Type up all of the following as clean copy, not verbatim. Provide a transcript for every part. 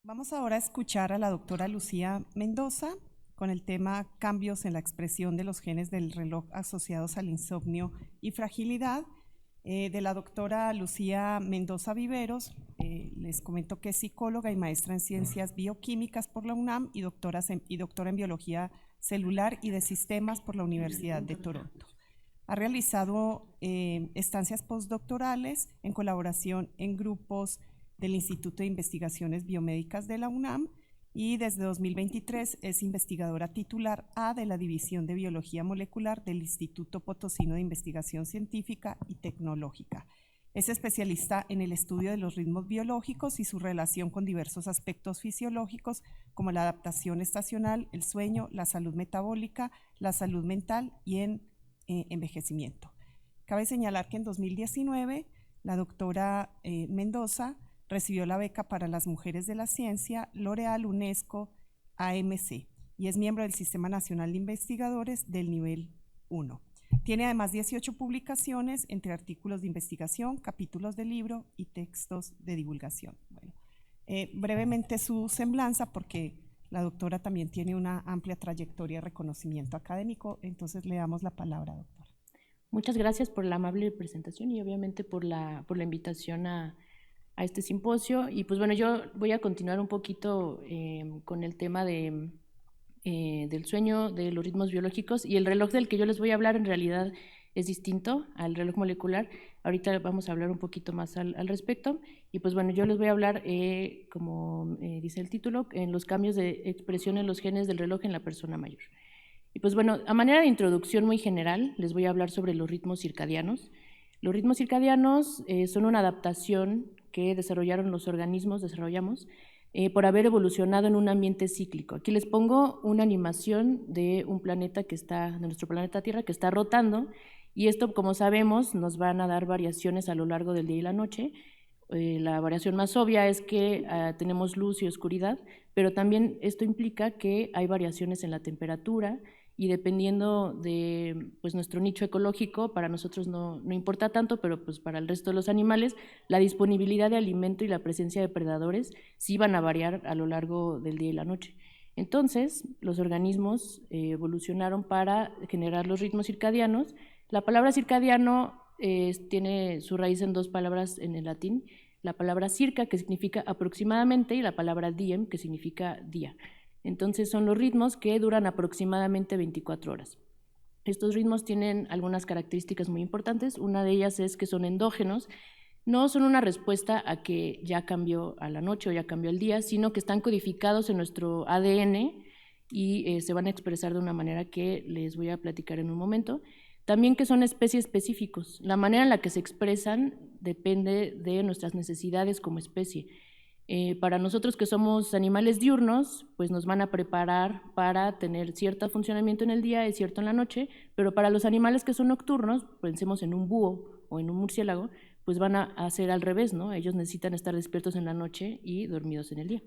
Vamos ahora a escuchar a la doctora Lucía Mendoza con el tema cambios en la expresión de los genes del reloj asociados al insomnio y fragilidad. De la doctora Lucía Mendoza Viveros, les comento que es psicóloga y maestra en ciencias bioquímicas por la UNAM y doctora en biología celular y de sistemas por la Universidad de Toronto. Ha realizado estancias postdoctorales en colaboración en grupos del Instituto de Investigaciones Biomédicas de la UNAM y desde 2023 es investigadora titular A de la División de Biología Molecular del Instituto Potosino de Investigación Científica y Tecnológica. Es especialista en el estudio de los ritmos biológicos y su relación con diversos aspectos fisiológicos como la adaptación estacional, el sueño, la salud metabólica, la salud mental y en envejecimiento. Cabe señalar que en 2019 la doctora Mendoza recibió la beca para las mujeres de la ciencia L'Oréal UNESCO AMC y es miembro del Sistema Nacional de Investigadores del nivel 1. Tiene además 18 publicaciones entre artículos de investigación, capítulos de libro y textos de divulgación. Bueno, brevemente su semblanza porque la doctora también tiene una amplia trayectoria de reconocimiento académico, entonces le damos la palabra, doctora. Muchas gracias por la amable presentación y obviamente por la invitación a este simposio. Y pues bueno, yo voy a continuar un poquito con el tema del sueño, de los ritmos biológicos, y el reloj del que yo les voy a hablar en realidad es distinto al reloj molecular. Ahorita vamos a hablar un poquito más al respecto. Y pues bueno, yo les voy a hablar, como dice el título, en los cambios de expresión en los genes del reloj en la persona mayor. Y pues bueno, a manera de introducción muy general, les voy a hablar sobre los ritmos circadianos. Los ritmos circadianos son una adaptación que desarrollamos, por haber evolucionado en un ambiente cíclico. Aquí les pongo una animación de un planeta de nuestro planeta Tierra, que está rotando, y esto, como sabemos, nos van a dar variaciones a lo largo del día y la noche. La variación más obvia es que tenemos luz y oscuridad, pero también esto implica que hay variaciones en la temperatura, y dependiendo de nuestro nicho ecológico, para nosotros no importa tanto, pero pues para el resto de los animales, la disponibilidad de alimento y la presencia de predadores sí van a variar a lo largo del día y la noche. Entonces, los organismos evolucionaron para generar los ritmos circadianos. La palabra circadiano tiene su raíz en dos palabras en el latín: la palabra circa, que significa aproximadamente, y la palabra diem, que significa día. Entonces son los ritmos que duran aproximadamente 24 horas. Estos ritmos tienen algunas características muy importantes. Una de ellas es que son endógenos. No son una respuesta a que ya cambió a la noche o ya cambió el día, sino que están codificados en nuestro ADN y se van a expresar de una manera que les voy a platicar en un momento. También que son especies específicos. La manera en la que se expresan depende de nuestras necesidades como especie. Para nosotros que somos animales diurnos, pues nos van a preparar para tener cierto funcionamiento en el día y cierto en la noche, pero para los animales que son nocturnos, pensemos en un búho o en un murciélago, pues van a hacer al revés, ¿no? Ellos necesitan estar despiertos en la noche y dormidos en el día.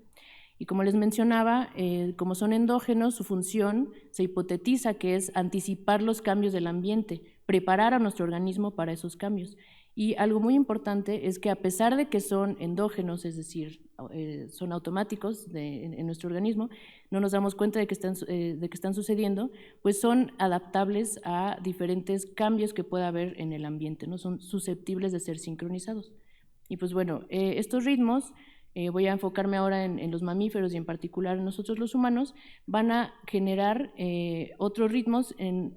Y como les mencionaba, como son endógenos, su función se hipotetiza que es anticipar los cambios del ambiente, preparar a nuestro organismo para esos cambios. Y algo muy importante es que a pesar de que son endógenos, es decir, son automáticos en nuestro organismo, no nos damos cuenta de que están sucediendo, pues son adaptables a diferentes cambios que pueda haber en el ambiente, ¿no? Son susceptibles de ser sincronizados. Y pues bueno, estos ritmos, voy a enfocarme ahora en los mamíferos y en particular en nosotros los humanos, van a generar otros ritmos en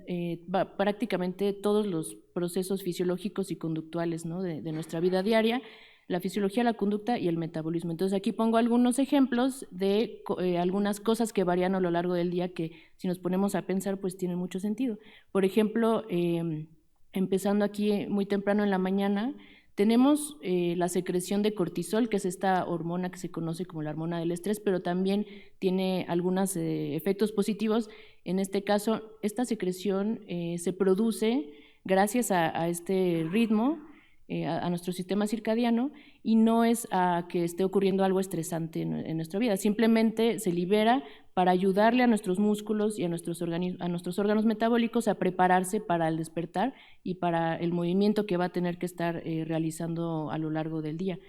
prácticamente todos los procesos fisiológicos y conductuales, ¿no? de nuestra vida diaria, la fisiología, la conducta y el metabolismo. Entonces aquí pongo algunos ejemplos de algunas cosas que varían a lo largo del día que, si nos ponemos a pensar, pues tienen mucho sentido. Por ejemplo, empezando aquí muy temprano en la mañana, tenemos la secreción de cortisol, que es esta hormona que se conoce como la hormona del estrés, pero también tiene algunos efectos positivos. En este caso, esta secreción se produce gracias a este ritmo, a nuestro sistema circadiano, y no es a que esté ocurriendo algo estresante en nuestra vida, simplemente se libera para ayudarle a nuestros músculos y a nuestros órganos metabólicos a prepararse para el despertar y para el movimiento que va a tener que estar realizando a lo largo del día.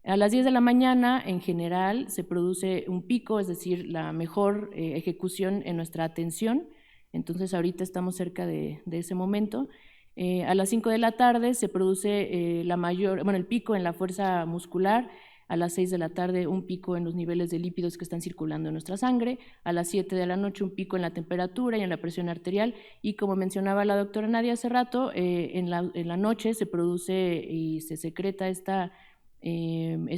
A las 10 de la mañana, en general, se produce un pico, es decir, la mejor ejecución en nuestra atención. Entonces, ahorita estamos cerca de ese momento. A las 5 de la tarde se produce el pico en la fuerza muscular. A las 6 de la tarde un pico en los niveles de lípidos que están circulando en nuestra sangre, a las 7 de la noche un pico en la temperatura y en la presión arterial, y como mencionaba la doctora Nadia hace rato, en la noche se produce y se secreta esta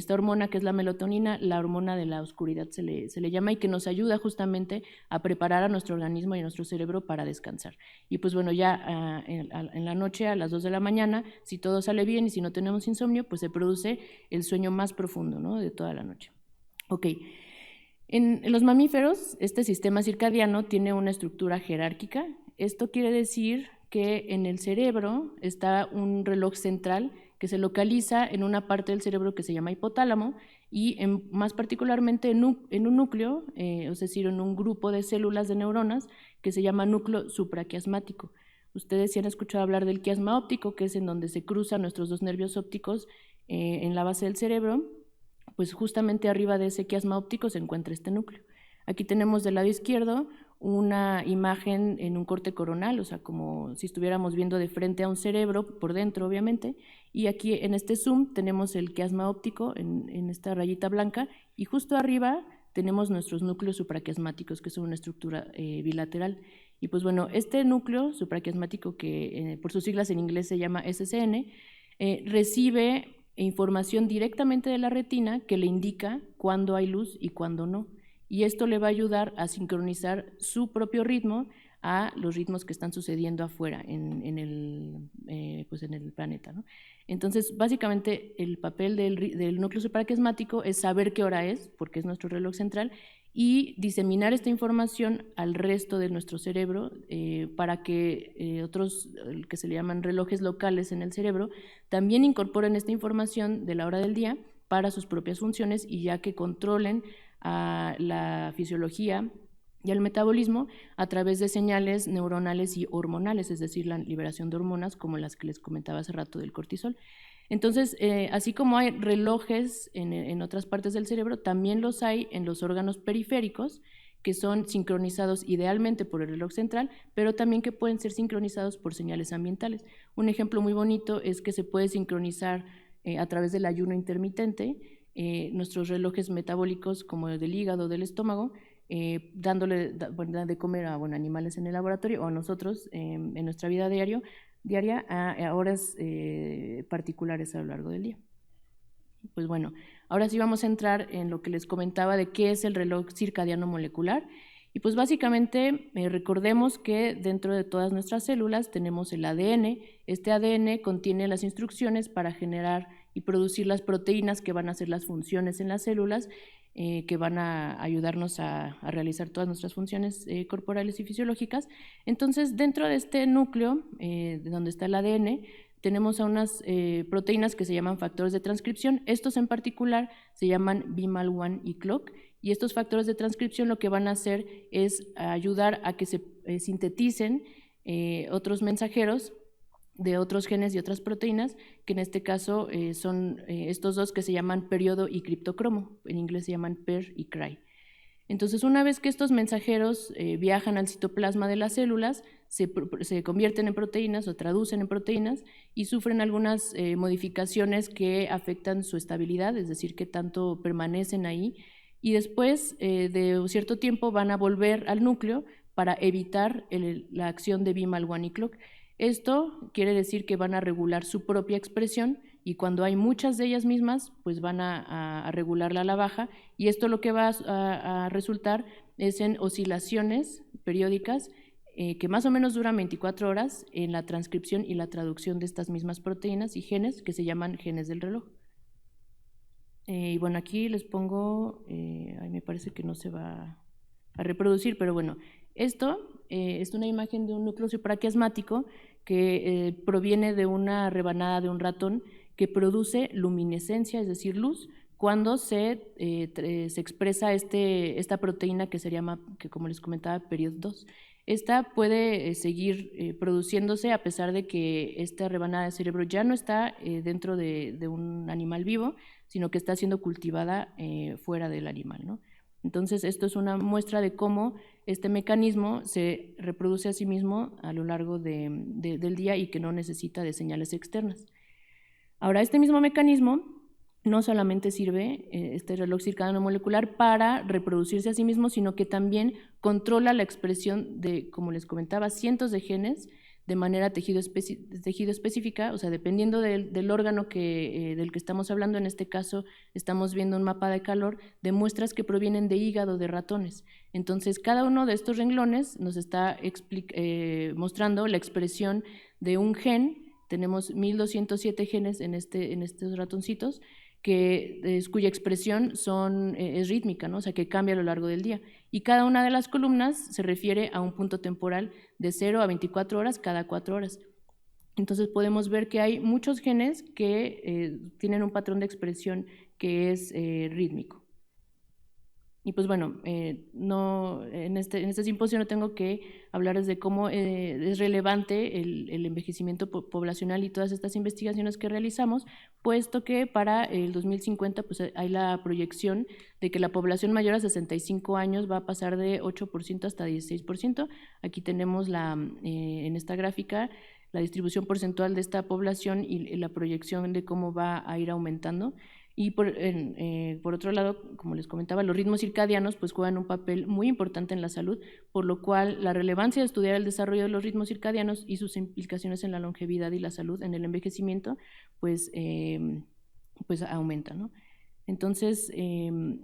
hormona que es la melatonina, la hormona de la oscuridad se le llama, y que nos ayuda justamente a preparar a nuestro organismo y a nuestro cerebro para descansar. Y pues bueno, ya en la noche a las 2 de la mañana, si todo sale bien y si no tenemos insomnio, pues se produce el sueño más profundo, ¿no?, de toda la noche. Ok. En los mamíferos, este sistema circadiano tiene una estructura jerárquica. Esto quiere decir que en el cerebro está un reloj central que se localiza en una parte del cerebro que se llama hipotálamo y más particularmente en un núcleo, es decir, en un grupo de células de neuronas que se llama núcleo supraquiasmático. Ustedes sí han escuchado hablar del quiasma óptico, que es en donde se cruzan nuestros dos nervios ópticos en la base del cerebro. Pues justamente arriba de ese quiasma óptico se encuentra este núcleo. Aquí tenemos del lado izquierdo una imagen en un corte coronal, o sea, como si estuviéramos viendo de frente a un cerebro, por dentro obviamente, y aquí en este zoom tenemos el quiasma óptico en esta rayita blanca, y justo arriba tenemos nuestros núcleos supraquiasmáticos, que son una estructura bilateral. Y pues bueno, este núcleo supraquiasmático, que por sus siglas en inglés se llama SCN, recibe información directamente de la retina que le indica cuándo hay luz y cuándo no. Y esto le va a ayudar a sincronizar su propio ritmo a los ritmos que están sucediendo afuera en el planeta, ¿no? Entonces, básicamente, el papel del núcleo supraquiasmático es saber qué hora es, porque es nuestro reloj central, y diseminar esta información al resto de nuestro cerebro para que otros, que se le llaman relojes locales en el cerebro, también incorporen esta información de la hora del día para sus propias funciones, y ya que controlen a la fisiología y al metabolismo a través de señales neuronales y hormonales, es decir, la liberación de hormonas como las que les comentaba hace rato del cortisol. Entonces, así como hay relojes en otras partes del cerebro, también los hay en los órganos periféricos, que son sincronizados idealmente por el reloj central, pero también que pueden ser sincronizados por señales ambientales. Un ejemplo muy bonito es que se puede sincronizar a través del ayuno intermitente nuestros relojes metabólicos, como el del hígado o del estómago, dándole de comer a animales en el laboratorio o a nosotros en nuestra vida diaria a horas particulares a lo largo del día. Pues bueno, ahora sí vamos a entrar en lo que les comentaba de qué es el reloj circadiano molecular. Y pues básicamente recordemos que dentro de todas nuestras células tenemos el ADN. Este ADN contiene las instrucciones para generar y producir las proteínas que van a hacer las funciones en las células, que van a ayudarnos a realizar todas nuestras funciones corporales y fisiológicas. Entonces, dentro de este núcleo, de donde está el ADN, tenemos a unas proteínas que se llaman factores de transcripción. Estos en particular se llaman BMAL1 y CLOCK, y estos factores de transcripción lo que van a hacer es ayudar a que se sinteticen otros mensajeros de otros genes y otras proteínas, que en este caso son estos dos que se llaman periodo y criptocromo, en inglés se llaman PER y CRY. Entonces, una vez que estos mensajeros viajan al citoplasma de las células, se convierten en proteínas o traducen en proteínas y sufren algunas modificaciones que afectan su estabilidad, es decir, que tanto permanecen ahí, y después de cierto tiempo van a volver al núcleo para evitar la acción de BMAL1 y CLOCK. Esto quiere decir que van a regular su propia expresión, y cuando hay muchas de ellas mismas, pues van a regularla a la baja, y esto lo que va a resultar es en oscilaciones periódicas que más o menos duran 24 horas en la transcripción y la traducción de estas mismas proteínas y genes que se llaman genes del reloj. Y bueno, aquí les pongo, me parece que no se va a reproducir, pero bueno, esto es una imagen de un núcleo supraquiasmático que proviene de una rebanada de un ratón que produce luminescencia, es decir, luz, cuando se expresa esta proteína que se llama, que como les comentaba, periodo 2. Esta puede seguir produciéndose a pesar de que esta rebanada de cerebro ya no está dentro de un animal vivo, sino que está siendo cultivada fuera del animal, ¿no? Entonces, esto es una muestra de cómo este mecanismo se reproduce a sí mismo a lo largo del día y que no necesita de señales externas. Ahora, este mismo mecanismo no solamente sirve, este reloj circadiano molecular, para reproducirse a sí mismo, sino que también controla la expresión de, como les comentaba, cientos de genes de manera tejido específica, o sea, dependiendo del órgano del que estamos hablando. En este caso estamos viendo un mapa de calor de muestras que provienen de hígado de ratones. Entonces, cada uno de estos renglones nos está mostrando la expresión de un gen. Tenemos 1207 genes en estos ratoncitos, cuya expresión es rítmica, ¿no? O sea, que cambia a lo largo del día. Y cada una de las columnas se refiere a un punto temporal de 0 a 24 horas cada 4 horas. Entonces podemos ver que hay muchos genes que tienen un patrón de expresión que es rítmico. Y pues bueno, en este simposio no tengo que hablarles de cómo es relevante el envejecimiento poblacional y todas estas investigaciones que realizamos, puesto que para el 2050 pues, hay la proyección de que la población mayor a 65 años va a pasar de 8% hasta 16%. Aquí tenemos en esta gráfica la distribución porcentual de esta población y la proyección de cómo va a ir aumentando. Y por otro lado, como les comentaba, los ritmos circadianos pues juegan un papel muy importante en la salud, por lo cual la relevancia de estudiar el desarrollo de los ritmos circadianos y sus implicaciones en la longevidad y la salud en el envejecimiento pues aumenta, ¿no? Entonces,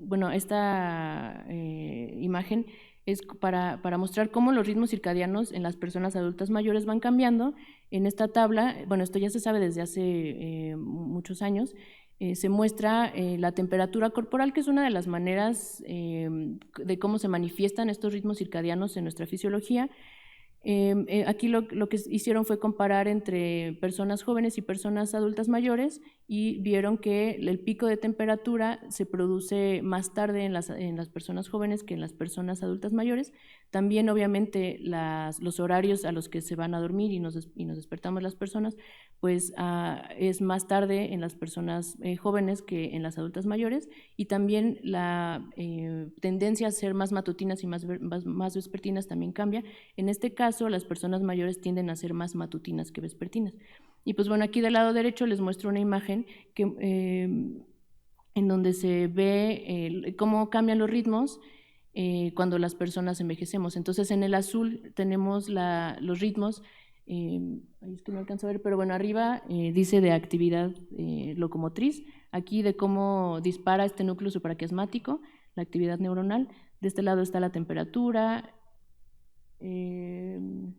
bueno, esta imagen es para mostrar cómo los ritmos circadianos en las personas adultas mayores van cambiando. En esta tabla, bueno, esto ya se sabe desde hace muchos años. Se muestra la temperatura corporal, que es una de las maneras de cómo se manifiestan estos ritmos circadianos en nuestra fisiología. Aquí lo que hicieron fue comparar entre personas jóvenes y personas adultas mayores y vieron que el pico de temperatura se produce más tarde en las personas jóvenes que en las personas adultas mayores. También obviamente los horarios a los que se van a dormir y nos despertamos las personas pues es más tarde en las personas jóvenes que en las adultas mayores, y también la tendencia a ser más matutinas y más vespertinas también cambia. En este caso, las personas mayores tienden a ser más matutinas que vespertinas. Y pues bueno, aquí del lado derecho les muestro una imagen en donde se ve cómo cambian los ritmos cuando las personas envejecemos. Entonces, en el azul tenemos los ritmos. Ahí es que no alcanzo a ver, pero bueno, arriba dice de actividad locomotriz, aquí de cómo dispara este núcleo supraquiasmático, la actividad neuronal. De este lado está la temperatura, el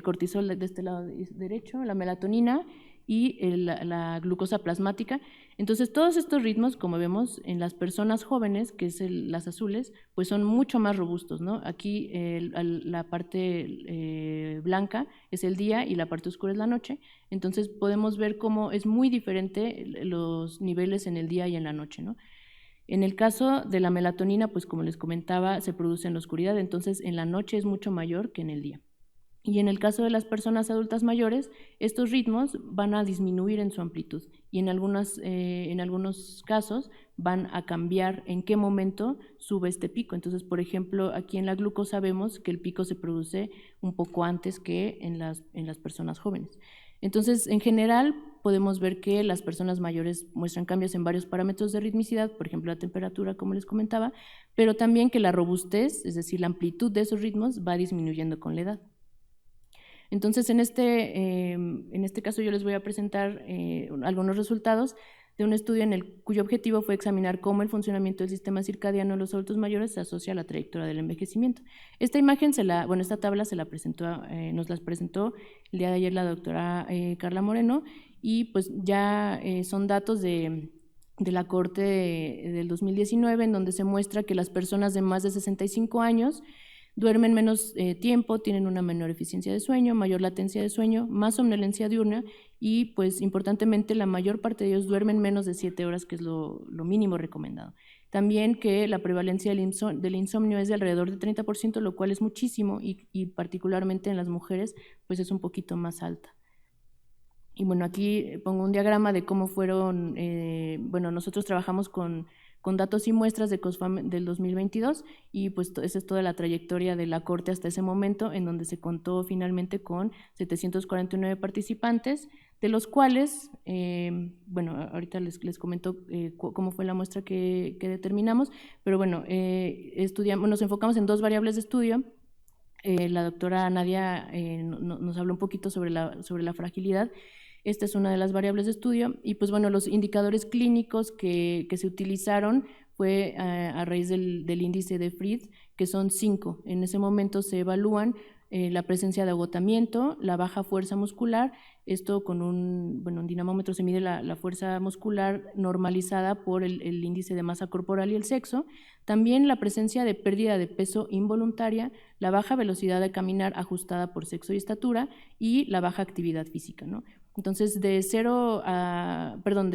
cortisol de este lado derecho, la melatonina y la glucosa plasmática. Entonces, todos estos ritmos, como vemos en las personas jóvenes, que es las azules, pues son mucho más robustos, ¿no? Aquí la parte blanca es el día y la parte oscura es la noche. Entonces, podemos ver cómo es muy diferente los niveles en el día y en la noche, ¿no? En el caso de la melatonina, pues como les comentaba, se produce en la oscuridad, entonces en la noche es mucho mayor que en el día. Y en el caso de las personas adultas mayores, estos ritmos van a disminuir en su amplitud y en algunos casos van a cambiar en qué momento sube este pico. Entonces, por ejemplo, aquí en la glucosa vemos que el pico se produce un poco antes que en las personas jóvenes. Entonces, en general, podemos ver que las personas mayores muestran cambios en varios parámetros de ritmicidad, por ejemplo, la temperatura, como les comentaba, pero también que la robustez, es decir, la amplitud de esos ritmos, va disminuyendo con la edad. Entonces, en este caso yo les voy a presentar algunos resultados de un estudio cuyo objetivo fue examinar cómo el funcionamiento del sistema circadiano en los adultos mayores se asocia a la trayectoria del envejecimiento. Esta tabla nos la presentó el día de ayer la doctora Carla Moreno, y pues ya son datos de la Corte del 2019, en donde se muestra que las personas de más de 65 años duermen menos tiempo, tienen una menor eficiencia de sueño, mayor latencia de sueño, más somnolencia diurna y, pues, importantemente, la mayor parte de ellos duermen menos de 7 horas, que es lo mínimo recomendado. También que la prevalencia del insomnio es de alrededor de 30%, lo cual es muchísimo y particularmente en las mujeres, pues es un poquito más alta. Y bueno, aquí pongo un diagrama de cómo fueron, bueno, nosotros trabajamos con datos y muestras de COSFAM del 2022 y pues esa es toda la trayectoria de la Corte hasta ese momento, en donde se contó finalmente con 749 participantes, de los cuales, bueno, ahorita les comento cómo fue la muestra que determinamos, pero bueno, nos enfocamos en 2 variables de estudio. La doctora Nadia nos habló un poquito sobre la fragilidad. Esta es una de las variables de estudio y pues bueno, los indicadores clínicos que se utilizaron fue a raíz del índice de Fried, que son 5. En ese momento se evalúan la presencia de agotamiento, la baja fuerza muscular, esto con un dinamómetro se mide la fuerza muscular normalizada por el índice de masa corporal y el sexo, también la presencia de pérdida de peso involuntaria, la baja velocidad de caminar ajustada por sexo y estatura y la baja actividad física, ¿no? Entonces,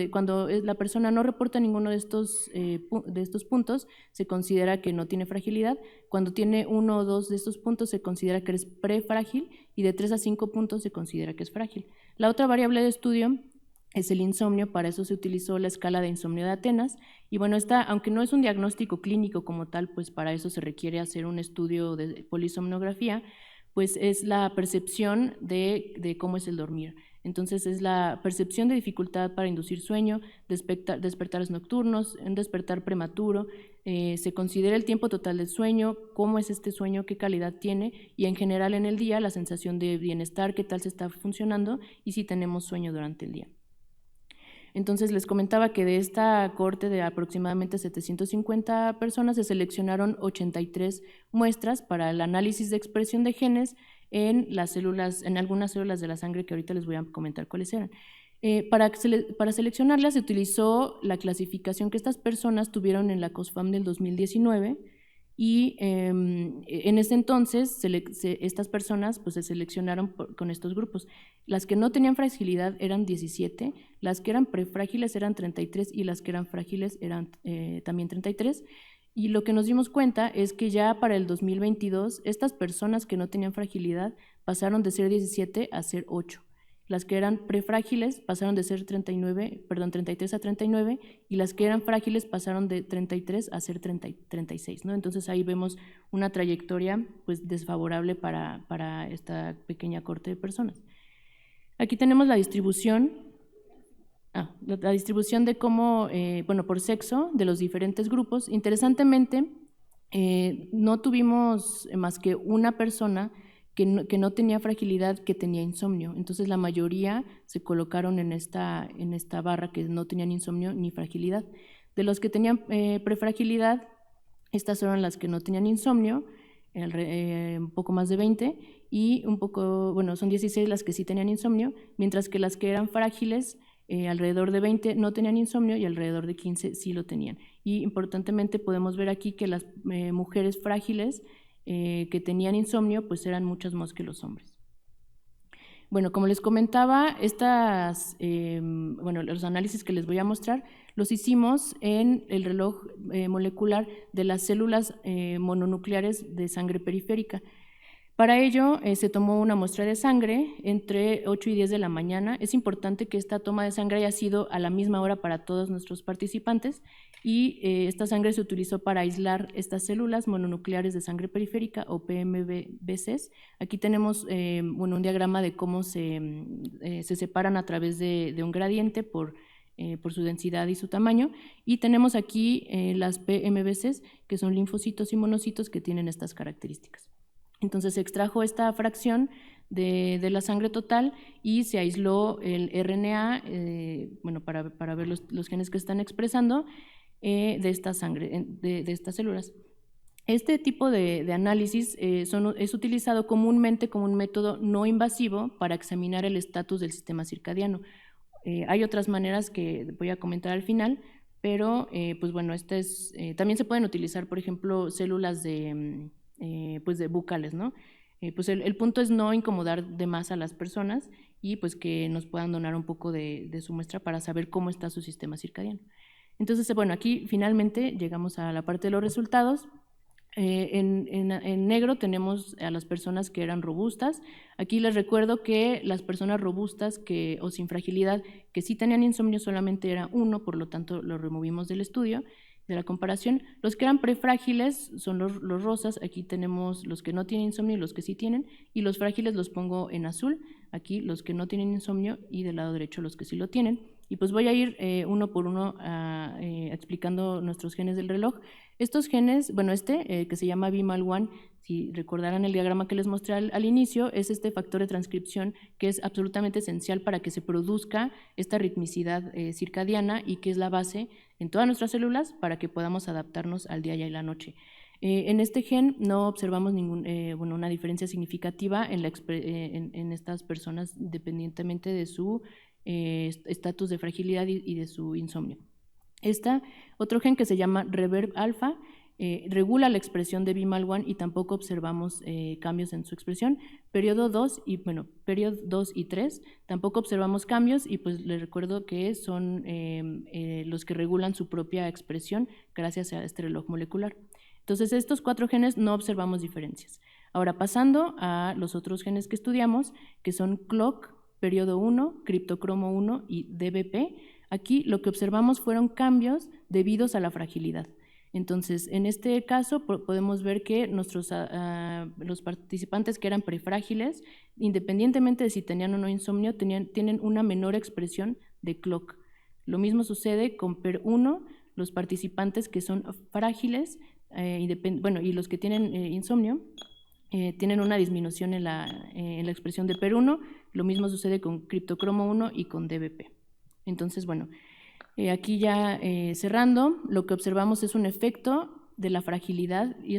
cuando la persona no reporta ninguno de estos puntos, se considera que no tiene fragilidad. Cuando tiene 1 o 2 de estos puntos, se considera que es prefrágil y de 3 a 5 puntos se considera que es frágil. La otra variable de estudio es el insomnio, para eso se utilizó la escala de insomnio de Atenas y bueno, aunque no es un diagnóstico clínico como tal, pues para eso se requiere hacer un estudio de polisomnografía, pues es la percepción de cómo es el dormir. Entonces es la percepción de dificultad para inducir sueño, despertares nocturnos, un despertar prematuro, se considera el tiempo total del sueño, cómo es este sueño, qué calidad tiene y en general en el día la sensación de bienestar, qué tal se está funcionando y si tenemos sueño durante el día. Entonces les comentaba que de esta corte de aproximadamente 750 personas se seleccionaron 83 muestras para el análisis de expresión de genes en algunas células de la sangre que ahorita les voy a comentar cuáles eran. Para seleccionarlas se utilizó la clasificación que estas personas tuvieron en la COSFAM del 2019 y en ese entonces estas personas pues, se seleccionaron con estos grupos. Las que no tenían fragilidad eran 17, las que eran prefrágiles eran 33 y las que eran frágiles eran también 33. Y lo que nos dimos cuenta es que ya para el 2022 estas personas que no tenían fragilidad pasaron de ser 17 a ser 8. Las que eran prefrágiles pasaron de ser 33 a 39 y las que eran frágiles pasaron de 33 a ser 36, ¿no? Entonces ahí vemos una trayectoria pues, desfavorable para esta pequeña corte de personas. Aquí tenemos la distribución de cómo, por sexo de los diferentes grupos. Interesantemente, no tuvimos más que una persona que no tenía fragilidad, que tenía insomnio. Entonces la mayoría se colocaron en esta barra que no tenían insomnio ni fragilidad. De los que tenían prefragilidad, estas eran las que no tenían insomnio, un poco más de 20, y son 16 las que sí tenían insomnio, mientras que las que eran frágiles, alrededor de 20 no tenían insomnio y alrededor de 15 sí lo tenían. Y importantemente podemos ver aquí que las mujeres frágiles que tenían insomnio pues eran muchas más que los hombres. Bueno, como les comentaba, los análisis que les voy a mostrar los hicimos en el reloj molecular de las células mononucleares de sangre periférica. Para ello se tomó una muestra de sangre entre 8 y 10 de la mañana. Es importante que esta toma de sangre haya sido a la misma hora para todos nuestros participantes y esta sangre se utilizó para aislar estas células mononucleares de sangre periférica o PMBCs. Aquí tenemos un diagrama de cómo se separan a través de un gradiente por su densidad y su tamaño, y tenemos aquí las PMBCs, que son linfocitos y monocitos que tienen estas características. Entonces se extrajo esta fracción de la sangre total y se aisló el RNA, para ver los genes que están expresando de esta sangre, de estas células. Este tipo de análisis es utilizado comúnmente como un método no invasivo para examinar el estatus del sistema circadiano. Hay otras maneras que voy a comentar al final, pero también se pueden utilizar, por ejemplo, células de bucales, ¿no? El punto es no incomodar de más a las personas y pues que nos puedan donar un poco de su muestra para saber cómo está su sistema circadiano. Entonces, aquí finalmente llegamos a la parte de los resultados. En negro tenemos a las personas que eran robustas. Aquí les recuerdo que las personas robustas o sin fragilidad que sí tenían insomnio solamente era 1, por lo tanto lo removimos del estudio, de la comparación. Los que eran prefrágiles son los rosas. Aquí tenemos los que no tienen insomnio y los que sí tienen, y los frágiles los pongo en azul. Aquí los que no tienen insomnio y del lado derecho los que sí lo tienen. Y pues voy a ir uno por uno explicando nuestros genes del reloj. Estos genes, bueno, que se llama BMAL1, si recordarán el diagrama que les mostré al inicio, es este factor de transcripción que es absolutamente esencial para que se produzca esta ritmicidad circadiana y que es la base en todas nuestras células para que podamos adaptarnos al día y a la noche. En este gen no observamos una diferencia significativa en estas personas, independientemente de su estatus de fragilidad y de su insomnio. Otro gen que se llama reverb alfa regula la expresión de BMAL1 y tampoco observamos cambios en su expresión. Periodo 2 y 3 tampoco observamos cambios, y pues les recuerdo que son los que regulan su propia expresión gracias a este reloj molecular. Entonces, estos 4 genes no observamos diferencias. Ahora, pasando a los otros genes que estudiamos, que son CLOCK, periodo 1, criptocromo 1 y DBP, aquí lo que observamos fueron cambios debidos a la fragilidad. Entonces, en este caso podemos ver que los participantes que eran prefrágiles, independientemente de si tenían o no insomnio, tienen una menor expresión de CLOCK. Lo mismo sucede con PER1, los participantes que son frágiles, y los que tienen insomnio, tienen una disminución en la expresión de PER1. Lo mismo sucede con criptocromo 1 y con DBP. Entonces, bueno, aquí ya cerrando, lo que observamos es un efecto de la fragilidad, y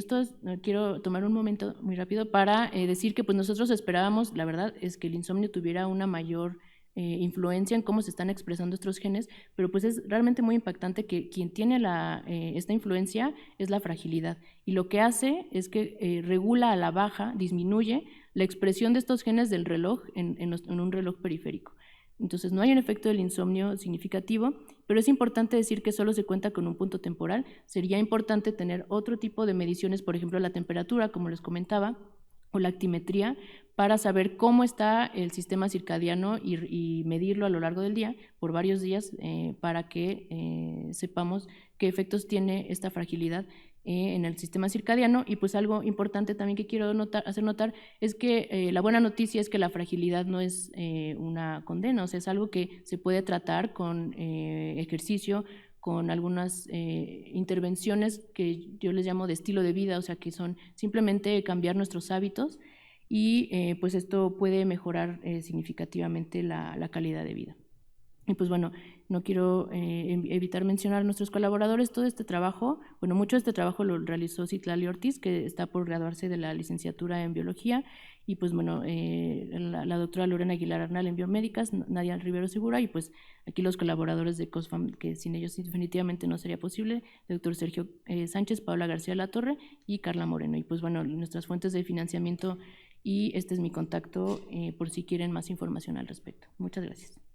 quiero tomar un momento muy rápido para decir que pues nosotros esperábamos, la verdad, es que el insomnio tuviera una mayor influencia en cómo se están expresando estos genes, pero pues es realmente muy impactante que quien tiene esta influencia es la fragilidad, y lo que hace es que regula a la baja, disminuye la expresión de estos genes del reloj en un reloj periférico. Entonces no hay un efecto del insomnio significativo, pero es importante decir que solo se cuenta con un punto temporal. Sería importante tener otro tipo de mediciones, por ejemplo la temperatura, como les comentaba, o la actimetría, para saber cómo está el sistema circadiano y medirlo a lo largo del día, por varios días, para que sepamos qué efectos tiene esta fragilidad en el sistema circadiano. Y pues algo importante también que quiero hacer notar es que la buena noticia es que la fragilidad no es una condena, o sea, es algo que se puede tratar con ejercicio, con algunas intervenciones que yo les llamo de estilo de vida, o sea, que son simplemente cambiar nuestros hábitos, y pues esto puede mejorar significativamente la calidad de vida. Y pues bueno, no quiero evitar mencionar a nuestros colaboradores. Todo este trabajo, mucho de este trabajo lo realizó Citlali Ortiz, que está por graduarse de la licenciatura en biología, y pues bueno, la doctora Lorena Aguilar Arnal en biomédicas, Nadia Rivero Segura, y pues aquí los colaboradores de COSFAM, que sin ellos definitivamente no sería posible, el doctor Sergio Sánchez, Paula García Latorre y Carla Moreno. Y pues bueno, nuestras fuentes de financiamiento, y este es mi contacto por si quieren más información al respecto. Muchas gracias.